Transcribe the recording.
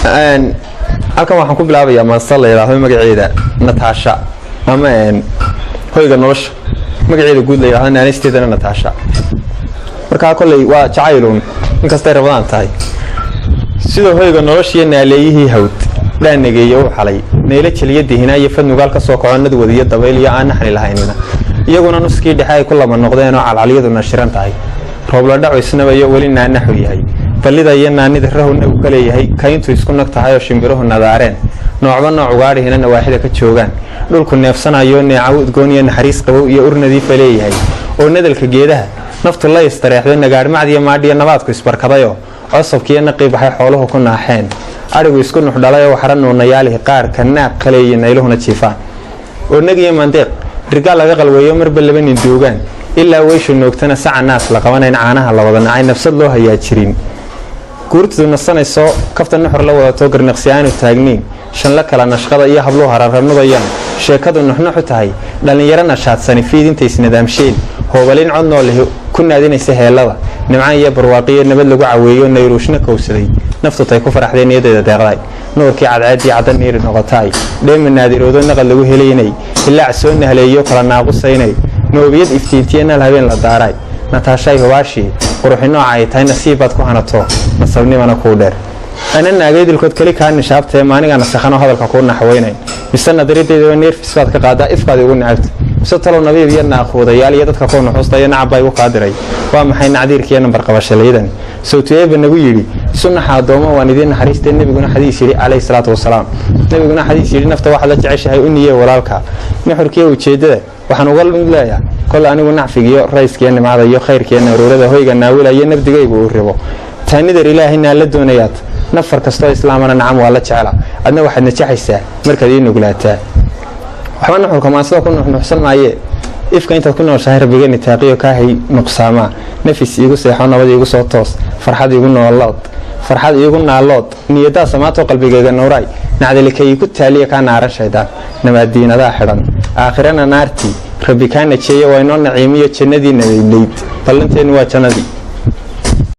halkan waxaan ku bilaabayaa maasal la yiraahdo magaceeda Natasha ama hoyga nolosha magaceeda guud la yiraahdo naanisteedana Natasha marka kulay waa jacaylun inkastay rabadaan tahay sidoo hoyga nolosha naaleeyihii hawd dhaanageeyo u xalay neela jiliyadiina iyo fadnugaal ka soo koconad wadiyo dabeyl iyo aan xali lahaynina iyaguna nuskii dhaxay ku lama noqdeen oo calcaliyadu nashiran tahay roob la dhaco isna iyo wali naanaxu yahay balida iyo naanida rahowna uu kale yahay kayntu isku nagtahay oo shimbiruhu nadaareen noocba nooc ugaadhina nawaaxida ka joogan dhulku neefsanayo neecaw udgooniya naxariis qabow iyo urnadii faleeyahay oo nadalka geedaha naftu la istareexday nagaadhmacdiya maadhiya nabaadku isbarkadayo cosabkiina naqi baxay xooluhu ku naaxeen arigu isku nuxdhalay oo xaran noonayaalihi qaar ka naaq kale iyo nayluhuna jiifaan oo nagiyo mandeeq rigaal laga qalweeyo marba laba nin doogaan ilaa weysho noogtana saca naas la qabanayn caanaha la wada nacay nafsad loo hayaa jirin guurtu nasanayso kaftan nuxur la wadato garnaqsiyaanu taagniin shan la kala nashqada iyo hablo hararnudayaan sheekadu nuxnuxu tahay dhalinyaro nashaadsan fiidinta isnidaamsheen hoobalin cod nool leh ku naadinaysa heelada nimcaan iyo barwaaqiyo nabad lagu caweeyo nayruushna kowsaday naftu tay ku faraxdeen niyadeeda deeqday nuurkii cadceedii cadan niir noqotay dheema naadiroodo naqad lagu heleynay ilaa soo nahleeyo kala naaqusaynay noobiyad iftiintiyana habeen la daaray Natasha Hiwashi quruxino ay tahay nasiibad ku hanato nasabnimana ku dheer ana naagaydilkood kali ka nishaabtay maaniga nasaxano hadalka ku naxweynay misana dariideeda neerfis baad ka qaada ifkaad ugu nacabto soo talo nabiib iyo naaqoodayaal iyo dadka ku nuxuustay nacbay u qaadiray waa maxay nacdiirkii nambar qabashaleedan sawtiyeeba nagu yiri sunnaha adooma waan idin naxariistay nabiguna xadiis yiri alayhi salaatu wasalaam nabiguna xadiis yiri nafta waxa la jeceshahay u niye walaalka nuxurkii ujeedada waxaan uga leeyahay kol anigu nacfigiyo raiskiina nimada iyo khayrkiina ururada hoyga naawilaya nabdigaygu u rabo taanidar ilaahina la doonayaad nafar kasto islaamana nacam waa la jecela adna waxaad najaxaysaa markaad ii nuglaataa waxaan nuxurka maasada ku nuxsan maaye ifka inta ku nooshahay rabbigeena taaqiyo ka hay nuqsaama nafis igu seexo nabad igu soo toos farxad igu naalood niyada samaato qalbigayga nooray nacdalkay ku taaliya ka naaran shaydaan nabadiinada xiran aakhirana naarti rabbi kaana jeeyo waa inoo naciimiyo jannadii nadeeyd ballanteenu waa jannadii